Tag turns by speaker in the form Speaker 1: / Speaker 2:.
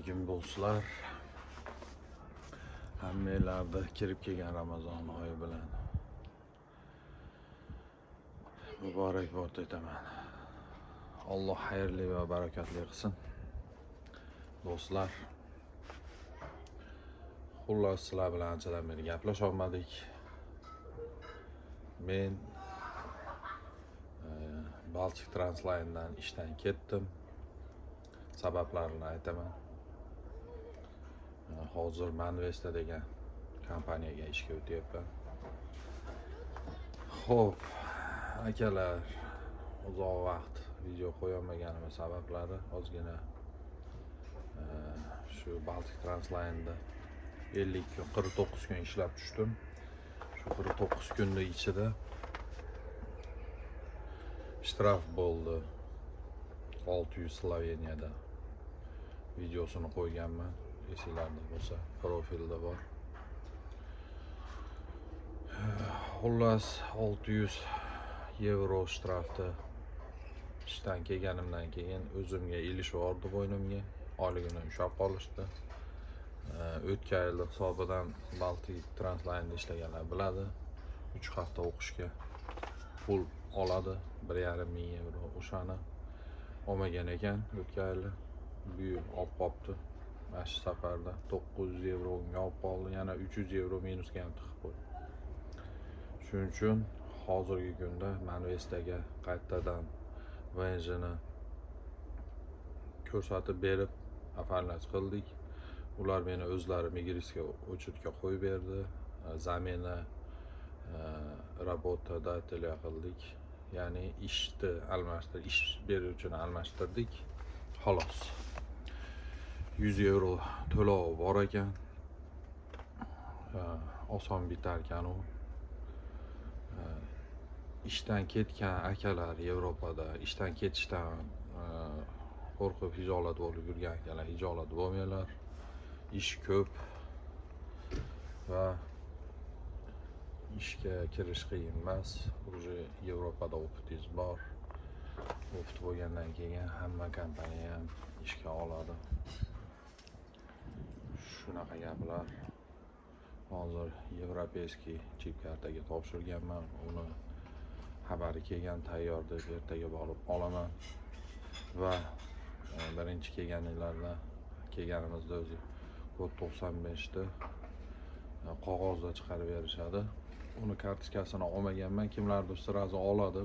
Speaker 1: alaykum do'stlar. Hammalarda kirib kelgan Ramazon oyi bilan muborakbod etaman. Alloh xayrli va barakatli qilsin. Do'stlar, xullas sizlar bilan anchadan beri gaplasha olmadik. Men Baltic Transline'dan ishdan ketdim. Sabablarini aytaman. Hozir Manvesta degan kompaniyaga ishga o'tyapman. Xo'p, akalar, uzoq vaqt video qo'yolmaganim sabablari ozgina shu Baltic Transline'da 50 kun, 49 kun ishlab tushdim. Shu 49 kunning ichida shtraf bo'ldi. 600 Sloveniyada videosini qo'yganman. Esinglarda bo'lsa, profilda bor. Xullas 600 euro shtrafni ishdan kelganimdan keyin o'zimga ilishvordi bo'ynimga. Oyligini ushlab qolishdi. O'tgan yil hisobidan Baltic Transline'da ishlaganlar biladi. 3 hafta o'qishga pul oladi, 1,5 ming euro. O'shani olmagan ekan o'tgan yil. Bu yil olib qolibdi. Mana shu safarda 900 euro olib qoldi, yana 300 euro minusga ham tiqib qo'ydi. Shuning uchun hozirgi kunda Manvestaga qaytadan VNJni ko'rsatib berib affanlash qildik. Ular meni o'zlari Migrisga o'chirtga qo'yib berdi. Zamena rabotadatelya qildik. Ya'ni ishni almashtirdik, ish beruvchini almashtirdik. Xolos. 100 euro to'lov bor ekan. Oson bitar ekan u. Ishdan ketgan akalar Yevropada ishdan ketishdan qo'rqib hijolat bo'lib yurgan akalar hijolat bo'lmanglar. Ish ko'p va ishga kirish qiyin emas. Уже Yevropada o'qitingiz bor. O'qit bo'lgandan keyin hamma kompaniya ham ishga oladi. Shunaqa gaplar. Hozir Yevropeyskiy chip kartaga topshirganman. Uni xabari kelgan, tayyor deb ertaga borib olaman. Va birinchi kelganimizda o'zi kod 95 ni qog'ozda chiqarib berishadi. Uni kartochkasini olmaganman. Kimlardir sirazi oladi.